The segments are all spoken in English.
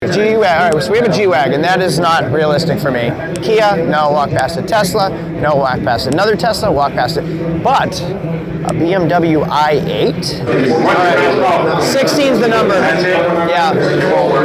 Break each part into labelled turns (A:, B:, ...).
A: G-Wagon, all right, so we have a G-Wagon. That is not realistic for me. Kia, no, walk past it. Tesla, no, walk past it. Another Tesla, walk past it. But a BMW i8? All right, 16's the number. Yeah,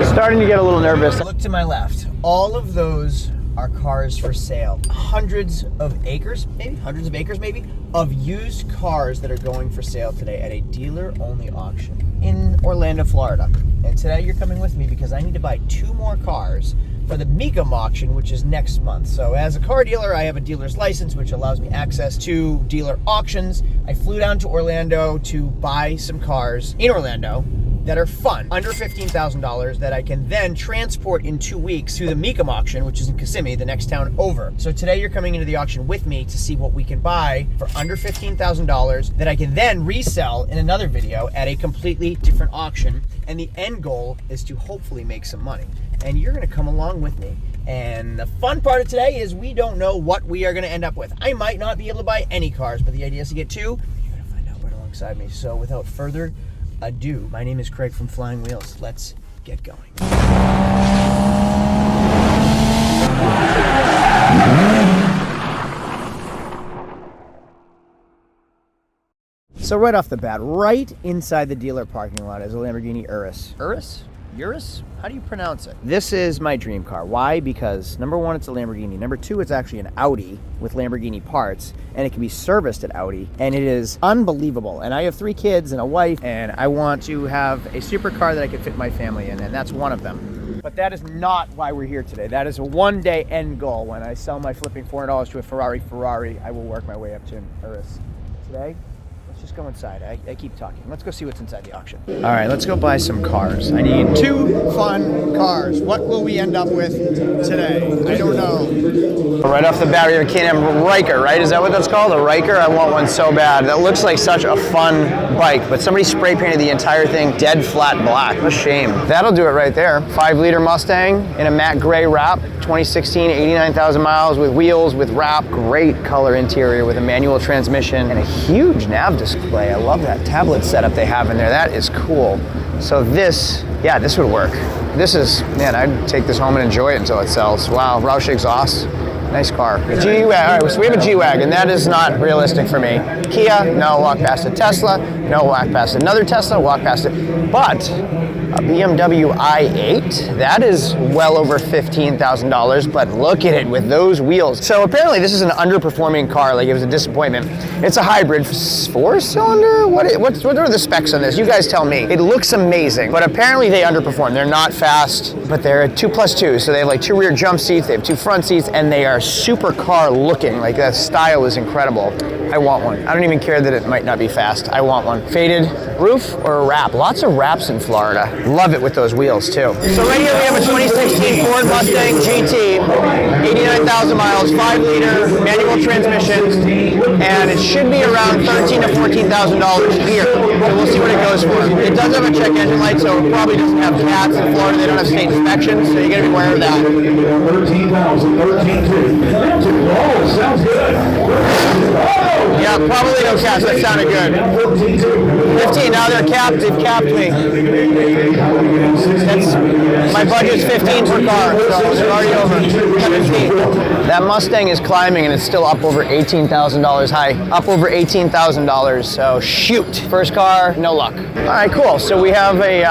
A: starting to get a little nervous.
B: Look to my left. All of those are cars for sale. Hundreds of acres, maybe, of used cars that are going for sale today at a dealer-only auction in Orlando, Florida. And today you're coming with me because I need to buy 2 more cars for the Mecum auction, which is next month. So as a car dealer, I have a dealer's license, which allows me access to dealer auctions. I flew down to Orlando to buy some cars in Orlando that are fun, under $15,000, that I can then transport in 2 weeks to the Mecum auction, which is in Kissimmee, the next town over. So today you're coming into the auction with me to see what we can buy for under $15,000 that I can then resell in another video at a completely different auction. And the end goal is to hopefully make some money. And you're gonna come along with me. And the fun part of today is we don't know what we are gonna end up with. I might not be able to buy any cars, but the idea is to get 2. You're gonna find out right alongside me. So without further ado, my name is Craig from Flying Wheels. Let's get going. So right off the bat, right inside the dealer parking lot is a Lamborghini Urus. Urus? Urus? How do you pronounce it? This is my dream car. Why? Because number 1, it's a Lamborghini. Number 2, it's actually an Audi with Lamborghini parts, and it can be serviced at Audi, and it is unbelievable. And I have 3 kids and a wife, and I want to have a supercar that I can fit my family in, and that's one of them. But that is not why we're here today. That is a one-day end goal. When I sell my flipping $400 to a Ferrari, I will work my way up to an Urus. Today, let's just go inside. I keep talking. Let's go see what's inside the auction. All right, let's go buy some cars. I need 2 fun cars. What will we end up with today? I don't know.
A: Right off the bat, we have a Can-Am Ryker, right? Is that what that's called? A Ryker? I want one so bad. That looks like such a fun bike, but somebody spray painted the entire thing dead flat black. What a shame. That'll do it right there. 5-liter Mustang in a matte gray wrap. 2016, 89,000 miles with wheels, with wrap. Great color interior with a manual transmission and a huge nav display. I love that tablet setup they have in there. That is cool. So this would work. This is, man, I'd take this home and enjoy it until it sells. Wow, Roush exhaust. Nice car. G-Wagon, all right, so we have a G-Wagon. That is not realistic for me. Kia, no, walk past it. Tesla, no, walk past it. Another Tesla, walk past it. But a BMW i8, that is well over $15,000, but look at it with those wheels. So apparently this is an underperforming car, like it was a disappointment. It's a hybrid, 4-cylinder? What are the specs on this? You guys tell me. It looks amazing, but apparently they underperform. They're not fast, but they're 2+2, so they have like 2 rear jump seats, they have 2 front seats, and they are super car looking. Like that style is incredible. I want one. I don't even care that it might not be fast. I want one. Faded roof or a wrap? Lots of wraps in Florida. Love it with those wheels too. So right here we have a 2016 Ford Mustang GT, 89,000 miles, 5-liter manual transmission, and it should be around $13,000 to $14,000 here. So we'll see what it goes for. It does have a check engine light, so it probably doesn't have cats in Florida. They don't have state inspections, so you gotta be aware of that. 13,000. Oh, sounds good. Yeah, probably no cats. That sounded good. 15. Now they're capped. They've capped me. My budget's 15 per car, so they're already over. 17. That Mustang is climbing, and it's still up over $18,000 high. Up over $18,000. So shoot. First car, no luck. All right, cool. So we have a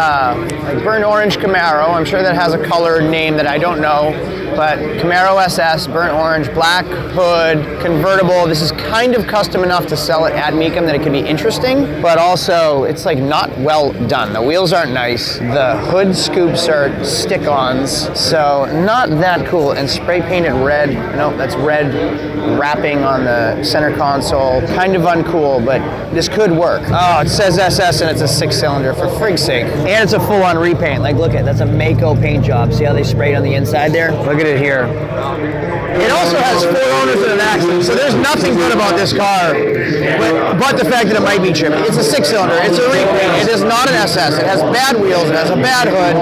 A: like burnt orange Camaro. I'm sure that has a color name that I don't know. But Camaro SS, burnt orange, black hood, convertible. This is kind of custom enough to sell it at Mecum that it could be interesting, but also it's like not well done. The wheels aren't nice. The hood scoops are stick-ons, so not that cool. And spray painted red, no, that's red wrapping on the center console. Kind of uncool, but this could work. Oh, it says SS and it's a 6-cylinder, for frig's sake. And it's a full-on repaint. Like, look at, that's a Mako paint job. See how they sprayed on the inside there? Look at it here. It also has 4 owners and an accident, so there's nothing good about this car, but the fact that it might be chippy. It's a 6-cylinder, it's a repaint, it is not an SS, it has bad wheels, it has a bad hood,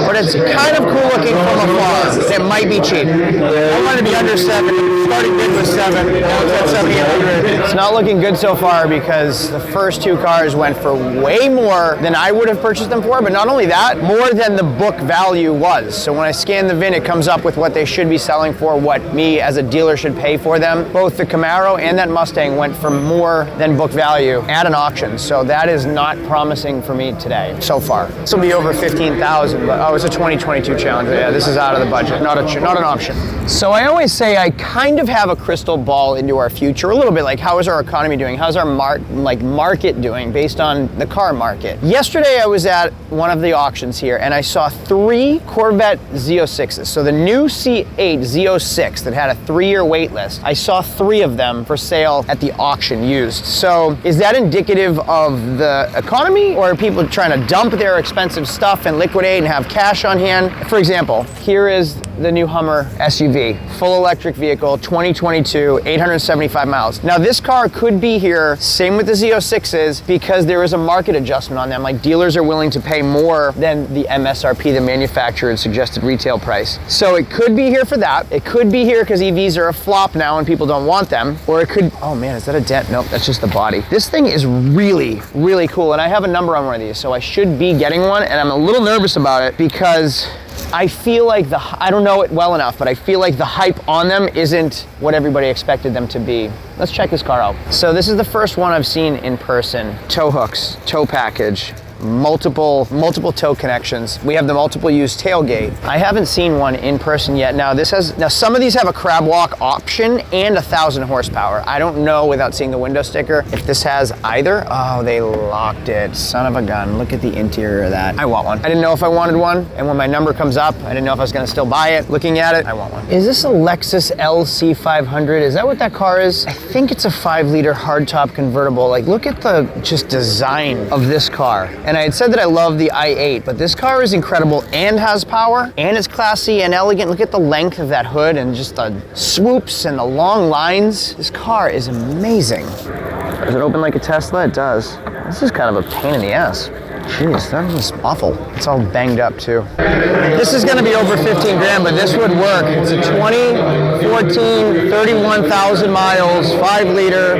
A: but it's kind of cool looking from afar. It might be cheap. I want it to be under 7, starting bid was 7, now it's at 7,800. It's not looking good so far because the first 2 cars went for way more than I would have purchased them for, but not only that, more than the book value was. So when I scan the VIN, it comes up with what they should be selling for, what me as a dealer should pay for them. Both the Camaro and that Mustang went for more than book value at an auction, so that is not promising for me today so far. This will be over 15,000, but oh, it's a 2022 Challenger. Yeah, this is out of the budget, not an option. So I always say I kind of have a crystal ball into our future, a little bit like how is our economy doing? How's our market doing based on the car market? Yesterday I was at one of the auctions here and I saw 3 Corvette Z06s. So the new C8 Z06 that had a 3-year wait list, I saw 3 of them for sale at the auction used. So is that indicative of the economy, or are people trying to dump their expensive stuff and liquidate and have cash on hand? For example, here is the new Hummer SUV, full electric vehicle, 2022, 875 miles. Now this car could be here, same with the Z06s, because there is a market adjustment on them. Like dealers are willing to pay more than the MSRP, the manufacturer suggested retail price. So it could be here for that. It could be here because EVs are a flop now and people don't want them. Or it could, oh man, is that a dent? Nope, that's just the body. This thing is really, really cool. And I have a number on one of these, so I should be getting one. And I'm a little nervous about it because I feel like I don't know it well enough, but I feel like the hype on them isn't what everybody expected them to be. Let's check this car out. So this is the first one I've seen in person. Tow hooks, tow package, multiple tow connections. We have the multiple use tailgate. I haven't seen one in person yet. Now some of these have a crab walk option and 1,000 horsepower. I don't know without seeing the window sticker if this has either. Oh, they locked it. Son of a gun. Look at the interior of that. I want one. I didn't know if I wanted one, and when my number comes up, I didn't know if I was gonna still buy it. Looking at it, I want one. Is this a Lexus LC500? Is that what that car is? I think it's a 5-liter hardtop convertible. Like, look at the just design of this car. And I had said that I love the i8, but this car is incredible and has power, and it's classy and elegant. Look at the length of that hood and just the swoops and the long lines. This car is amazing. Does it open like a Tesla? It does. This is kind of a pain in the ass. Jeez, that was awful. It's all banged up too. This is gonna be over 15 grand, but this would work. It's a 2014, 31,000 miles, 5-liter.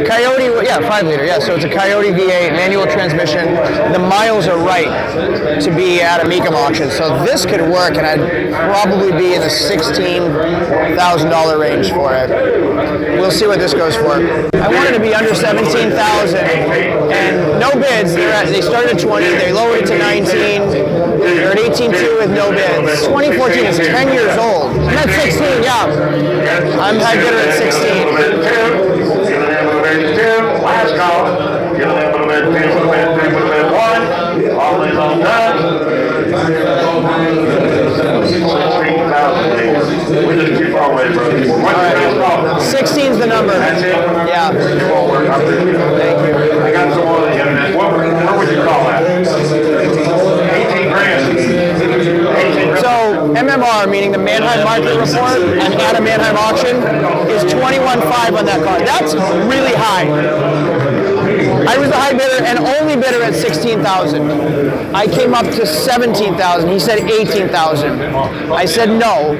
A: The Coyote, yeah, 5-liter, yeah. So it's a Coyote V8, manual transmission. The miles are right to be at a Mecum auction. So this could work, and I'd probably be in the $16,000 range for it. We'll see what this goes for. I wanted to be under 17,000, and no bids. They started at 20, they lowered it to 19. They're at 18.2 with no bids. 2014 is 10 years old. I'm at 16, yeah. I'm high bidder at 16.
C: Last call. Give them a little bit, one. Always on done. 16,000. We just keep our way, bro.
A: 16's the number.
C: That's it?
A: Yeah.
C: Thank you. I got some on the internet. What would you call that? 18 grand. 18 grand.
A: So MMR, meaning the Manheim Market Report, and at a Manheim auction, is 21.5 on that car. That's really high. I was the high bidder and only bidder at 16,000. I came up to 17,000. He said 18,000. I said no.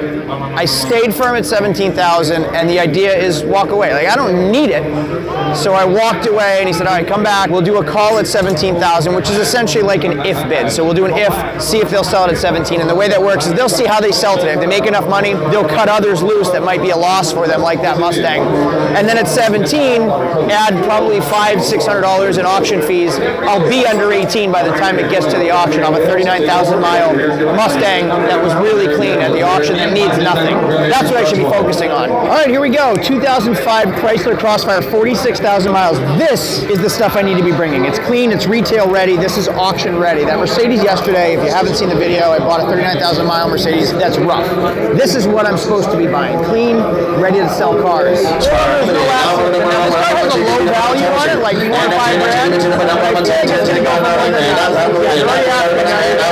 A: I stayed firm at 17,000, and the idea is walk away. Like, I don't need it. So I walked away, and he said, all right, come back. We'll do a call at 17,000, which is essentially like an if bid. So we'll do an if, see if they'll sell it at 17. And the way that works is they'll see how they sell today. If they make enough money, they'll cut others loose that might be a loss for them, like that Mustang. And then at 17, add probably $500-600 in auction fees. I'll be under 18 by the time it gets to the auction. I'll have a 39,000 mile Mustang that was really clean at the auction that needs nothing. That's what I should be focusing on. All right, here we go. 2005 Chrysler Crossfire, 46,000 miles. This is the stuff I need to be bringing. It's clean, it's retail ready. This is auction ready. That Mercedes yesterday, if you haven't seen the video, I bought a 39,000 mile Mercedes. That's rough. This is what I'm supposed to be buying. Clean, ready to sell cars. There's no accident. Now, this car has a low value on it, like 4 or 5 grand. I think it's going to go for 100,000. Yeah, it's already happening. It's 8 grand.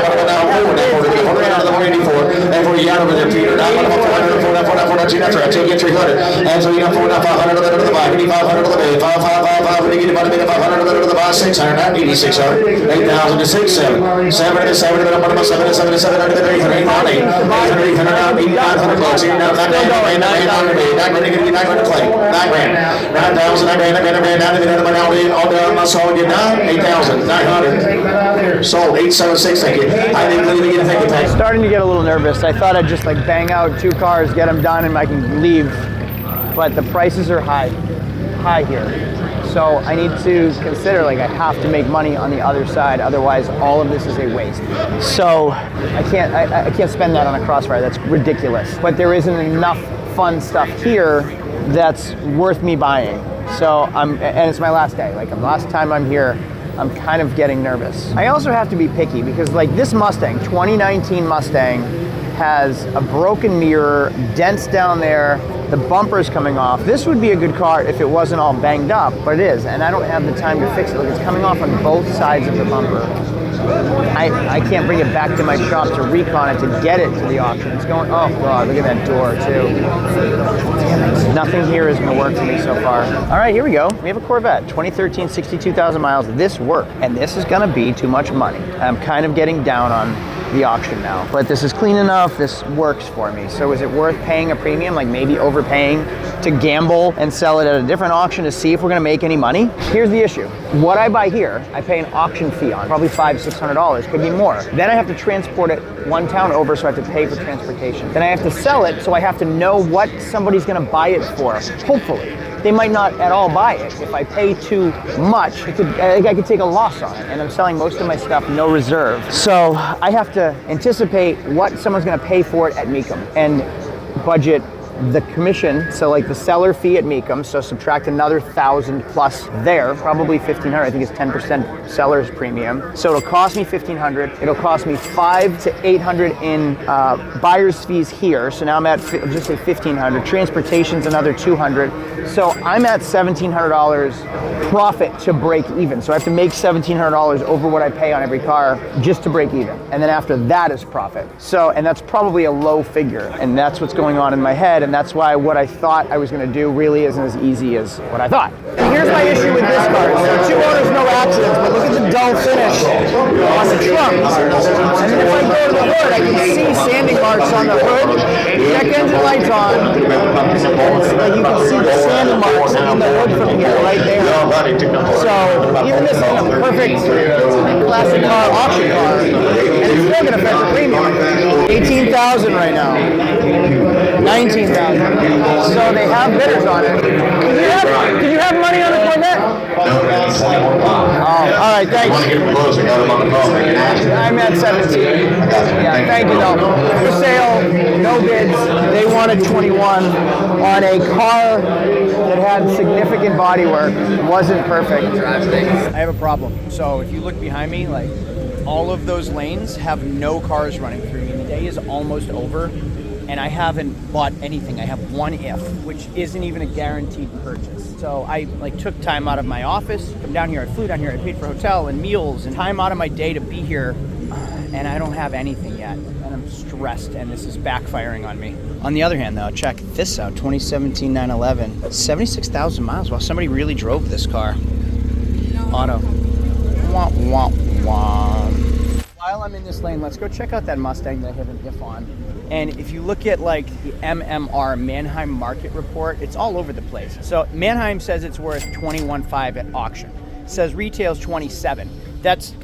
C: now 2, now 3, 2 again 300. And 3, now 4, now 500, a little to the buy. Give me 500 to the bid. 5, 5, 5, 5. When you get the money, 500, a little to the buy. 600, now 8,600. 8,000 to 6, 7. 7 to 7 to the number 7 to 7 to 700 to 800, 800, 800, 800, now 8,900 bucks. Here now 9,900, 9,900, 9,900 clay. 9 grand. 9,000, 9 grand, 9 grand, 9 grand, 9 grand, 9 grand, all down. My soul get down. 8,000, 900. Sold 876. Thank you. I didn't even get a thank you tag.
A: Starting to get a little nervous. I thought I'd just like bang out 2 cars, get them done, and I can leave. But the prices are high here. So I need to consider, like, I have to make money on the other side, otherwise all of this is a waste. So I can't spend that on a Crossfire. That's ridiculous. But there isn't enough fun stuff here that's worth me buying. So and it's my last day. Like, the last time I'm here, I'm kind of getting nervous. I also have to be picky because, like, this Mustang, 2019 Mustang, has a broken mirror, dents down there, the bumper's coming off. This would be a good car if it wasn't all banged up, but it is, and I don't have the time to fix it. Like, it's coming off on both sides of the bumper. I can't bring it back to my shop to recon it to get it to the auction. It's going, oh God, look at that door too. Damn it, nothing here is gonna work for me so far. All right, here we go. We have a Corvette, 2013, 62,000 miles. This worked, and this is gonna be too much money. I'm kind of getting down on the auction now, but this is clean enough, this works for me. So is it worth paying a premium, like maybe overpaying to gamble and sell it at a different auction to see if we're gonna make any money? Here's the issue. What I buy here, I pay an auction fee on, probably $500-600, could be more. Then I have to transport it one town over, so I have to pay for transportation. Then I have to sell it, so I have to know what somebody's gonna buy it for, hopefully. They might not at all buy it. If I pay too much, I could take a loss on it. And I'm selling most of my stuff no reserve. So I have to anticipate what someone's gonna pay for it at Mecum and budget the commission, so like the seller fee at Mecum, so subtract another 1,000 plus there, probably 1,500. I think it's 10% seller's premium. So it'll cost me 1,500. It'll cost me 500 to 800 in buyer's fees here. So now I'm at just say 1,500. Transportation's another 200. So I'm at $1,700 profit to break even. So I have to make $1,700 over what I pay on every car just to break even. And then after that is profit. So, and that's probably a low figure. And that's what's going on in my head. And that's why what I thought I was gonna do really isn't as easy as what I thought. And here's my issue with this car. So 2 owners, no accidents, but look at the dull finish on the trunk. And then if I go to the hood, I can see sanding marks on the hood. Check engine lights on. And it's like you can see the sanding marks in the hood from here, right there. So even this is a perfect classic car, auction car, and it's still gonna fetch a premium. 18,000 right now. 19,000. So they have bidders on it. Did you have money on the Corvette? Oh, all right, thanks. I'm at 17. Yeah, thank you though. For sale, no bids. They wanted 21 on a car that had significant bodywork. Wasn't perfect. I have a problem. So if you look behind me, like all of those lanes have no cars running through me. The day is almost over. And I haven't bought anything. I have one if, which isn't even a guaranteed purchase. So I took time out of my office, come down here, I flew down here, I paid for hotel and meals and time out of my day to be here, and I don't have anything yet. And I'm stressed, and this is backfiring on me. On the other hand though, check this out, 2017 911, 76,000 miles. Wow, somebody really drove this car. Auto. Wah, wah, wah. While I'm in this lane, let's go check out that Mustang that I have an if on. And if you look at like the MMR, Manheim Market Report, it's all over the place. So Manheim says it's worth $21,500 at auction. It says retail's $27,000. That's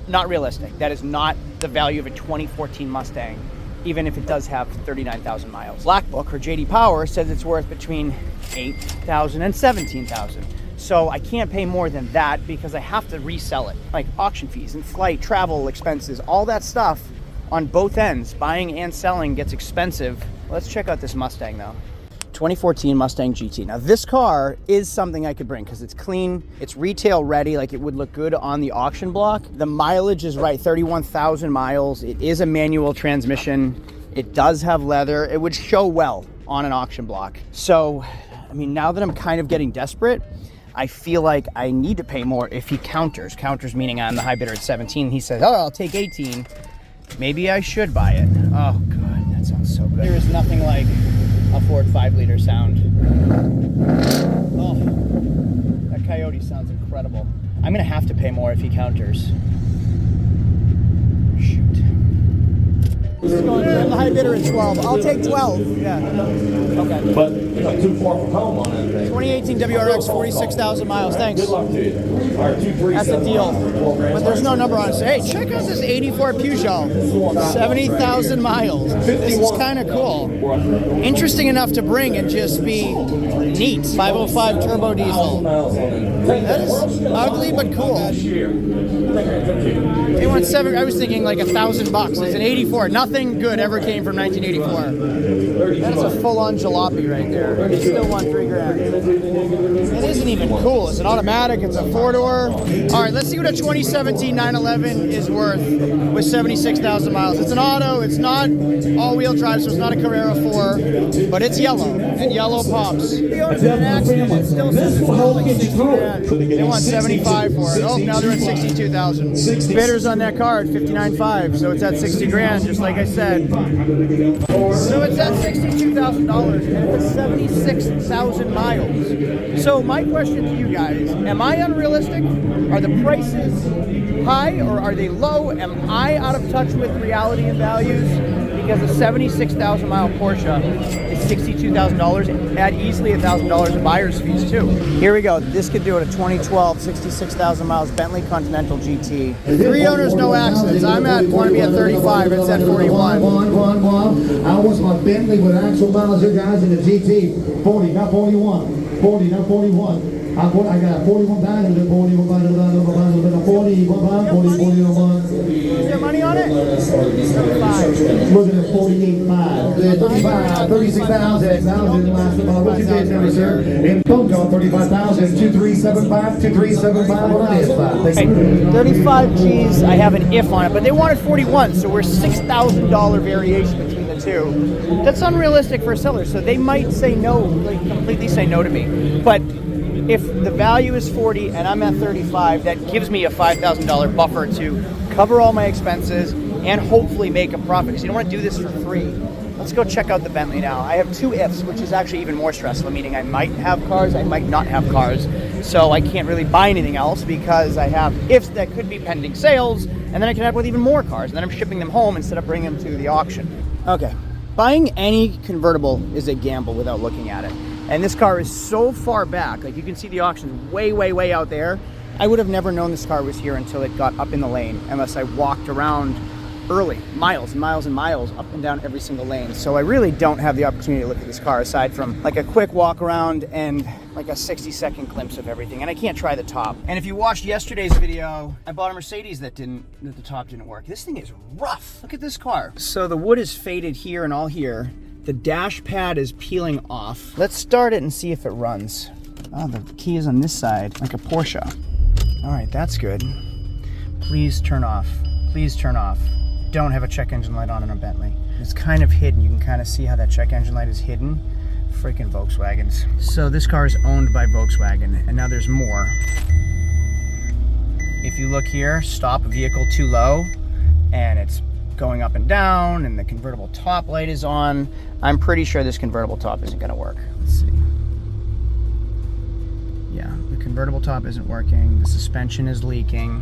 A: not realistic. That is not the value of a 2014 Mustang, even if it does have 39,000 miles. Black Book or JD Power says it's worth between $8,000 and $17,000. So I can't pay more than that because I have to resell it. Like auction fees and flight, travel expenses, all that stuff on both ends, buying and selling gets expensive. Let's check out this Mustang though. 2014 Mustang GT. Now this car is something I could bring because it's clean, it's retail ready, like it would look good on the auction block. The mileage is right, 31,000 miles. It is a manual transmission. It does have leather. It would show well on an auction block. So, I mean, now that I'm kind of getting desperate, I feel like I need to pay more if he counters. Counters meaning I'm the high bidder at 17. He says, oh, I'll take 18. Maybe I should buy it. Oh God, that sounds so good. There is nothing like
B: a Ford 5-liter sound. Oh, that Coyote sounds incredible. I'm gonna have to pay more if he counters. Shoot. The high bidder at 12. I'll take 12. Yeah. Okay.
D: But you're not too far from home on that thing.
B: 2018 WRX, 46,000 miles. Thanks.
D: Good luck to you. All right, 237.
B: That's a deal. But there's no number on it. So, hey, check out this 84 Peugeot. 70,000 miles. This is kind of cool. Interesting enough to bring and just be neat. 505 turbo diesel. That is ugly but cool. They want I was thinking like $1,000. It's an 84. Nothing good ever came from 1984. That is a full-on jalopy right there. They still want $3,000. It isn't even cool. It's an automatic. It's a 4-door. All right, let's see what a 2017 911 is worth with 76,000 miles. It's an auto. It's not all-wheel drive, so it's not a Carrera 4, but it's yellow, and yellow pops. The owner's in an accident, but still says it's worth like $60,000. They want $75,000 for it. Oh, now they're at $62,000. Bidders on that car at $59,500, so it's at $60,000, just like I said. So it's at $62,000, and it's 76,000 miles. So my question to you guys, am I unrealistic? Are the prices high or are they low? Am I out of touch with reality and values? Because a 76,000 mile Porsche is $62,000, add easily $1,000 in buyer's fees too. Here we go. This could do it. A 2012, 66,000 miles Bentley Continental GT. 3 owners, no accidents. Want to be at 35. It's at 41.
E: I was my Bentley with actual miles, you guys, in the GT. 40, not 41. 40, not 41. I got 41,000 and 41.
B: Is there money on it?
E: 35. Looking at 48.5. 35, 36,000. Last about what you did there, sir. In phone call, 35,000. 2375, 2375. What it is,
B: 35 G's. I have an if on it, but they wanted 41, so we're $6,000 variation between the two. That's unrealistic for a seller, so they might say no, like completely say no to me. But if the value is 40 and I'm at 35, that gives me a $5,000 buffer to cover all my expenses and hopefully make a profit, because you don't want to do this for free. Let's go check out the Bentley now. I have 2 ifs, which is actually even more stressful, meaning I might have cars, I might not have cars. So I can't really buy anything else because I have ifs that could be pending sales, and then I can end up with even more cars, and then I'm shipping them home instead of bringing them to the auction. Okay, buying any convertible is a gamble without looking at it. And this car is so far back, like you can see the auction way, way, way out there. I would have never known this car was here until it got up in the lane, unless I walked around early, miles and miles and miles up and down every single lane. So I really don't have the opportunity to look at this car aside from like a quick walk around and like a 60-second glimpse of everything. And I can't try the top. And if you watched yesterday's video, I bought a Mercedes that the top didn't work. This thing is rough. Look at this car. So the wood is faded here and all here. The dash pad is peeling off. Let's start it and see if it runs. Oh, the key is on this side, like a Porsche. All right, that's good. Please turn off. Please turn off. Don't have a check engine light on in a Bentley. It's kind of hidden. You can kind of see how that check engine light is hidden. Freaking Volkswagens. So this car is owned by Volkswagen, and now there's more. If you look here, stop vehicle too low, and it's going up and down, and the convertible top light is on. I'm pretty sure this convertible top isn't gonna work. Let's see. Yeah, the convertible top isn't working. The suspension is leaking.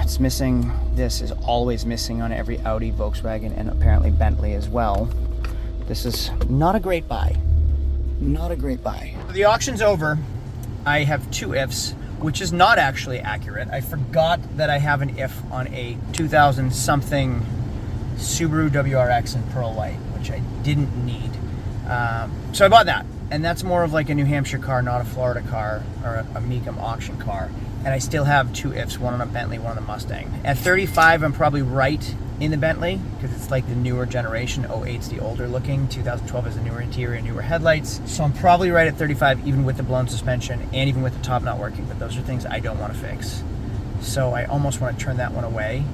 B: It's missing. This is always missing on every Audi, Volkswagen, and apparently Bentley as well. This is not a great buy. Not a great buy. The auction's over. I have 2 ifs, which is not actually accurate. I forgot that I have an if on a 2000 something Subaru WRX in pearl white, which I didn't need. So I bought that, and that's more of like a New Hampshire car, not a Florida car or a Mecum auction car. And I still have 2 ifs, one on a Bentley, one on the Mustang. At 35, I'm probably right in the Bentley, because it's like the newer generation. 08's the older looking, 2012 has a newer interior, newer headlights. So I'm probably right at 35, even with the blown suspension and even with the top not working, but those are things I don't want to fix. So I almost want to turn that one away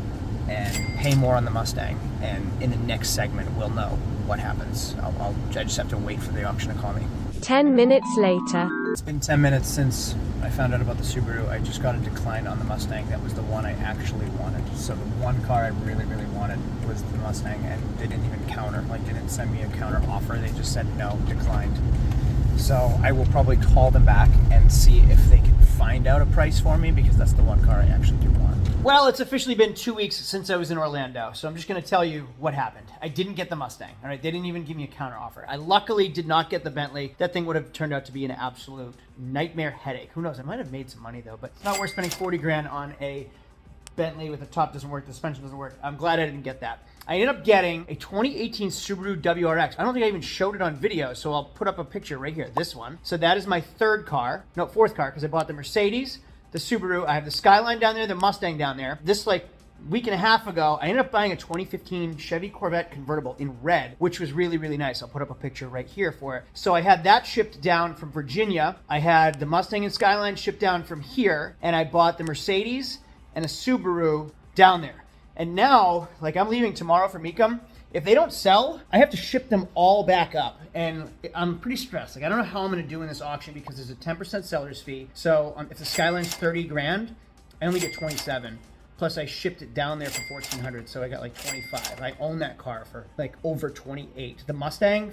B: and pay more on the Mustang, and in the next segment we'll know what happens. I just have to wait for the auction to call me.
F: 10 minutes later.
B: It's been 10 minutes since I found out about the Subaru. I just got a decline on the Mustang. That was the one I actually wanted. So the one car I really, really wanted was the Mustang, and they didn't even counter. like didn't send me a counter offer. They just said no, declined. So I will probably call them back and see if they can find out a price for me, because that's the one car I actually do want. Well, it's officially been 2 weeks since I was in Orlando, so I'm just going to tell you what happened. I didn't get the Mustang, all right? They didn't even give me a counter offer. I luckily did not get the Bentley. That thing would have turned out to be an absolute nightmare headache. Who knows? I might have made some money though, but it's not worth spending 40 grand on a Bentley with the top doesn't work, the suspension doesn't work. I'm glad I didn't get that. I ended up getting a 2018 Subaru WRX. I don't think I even showed it on video, so I'll put up a picture right here, this one. So that is my fourth car, because I bought the Mercedes, the Subaru, I have the Skyline down there, the Mustang down there. This like week and a half ago, I ended up buying a 2015 Chevy Corvette convertible in red, which was really, really nice. I'll put up a picture right here for it. So I had that shipped down from Virginia. I had the Mustang and Skyline shipped down from here, and I bought the Mercedes and a Subaru down there. And now, like, I'm leaving tomorrow for Mecum. If they don't sell, I have to ship them all back up. And I'm pretty stressed. Like, I don't know how I'm gonna do in this auction because there's a 10% seller's fee. So if the Skyline's 30 grand, I only get 27. Plus I shipped it down there for 1,400, so I got like 25. I own that car for like over 28. The Mustang,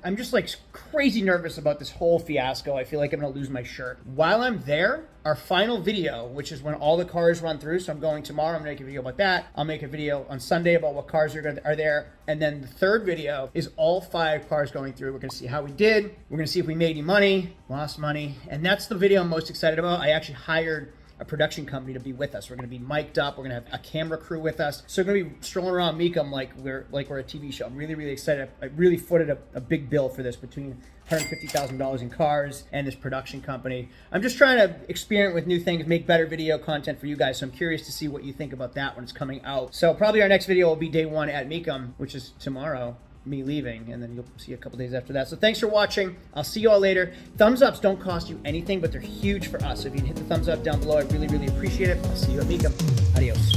B: I'm just like crazy nervous about this whole fiasco. I feel like I'm gonna lose my shirt. While I'm there, our final video, which is when all the cars run through, so I'm going tomorrow, I'm gonna make a video about that. I'll make a video on Sunday about what cars are there. And then the third video is all 5 cars going through. We're gonna see how we did. We're gonna see if we made any money, lost money. And that's the video I'm most excited about. I actually hired a production company to be with us. We're going to be mic'd up. We're going to have a camera crew with us. So we're going to be strolling around Mecum like we're a TV show. I'm really, really excited. I really footed a big bill for this between $150,000 in cars and this production company. I'm just trying to experiment with new things, make better video content for you guys. So I'm curious to see what you think about that when it's coming out. So probably our next video will be day 1 at Mecum, which is tomorrow, me leaving, and then you'll see a couple days after that. So thanks for watching. I'll see you all later. Thumbs ups don't cost you anything, but they're huge for us. So if you can hit the thumbs up down below, I really, really appreciate it. I'll see you at Mecum. Adios.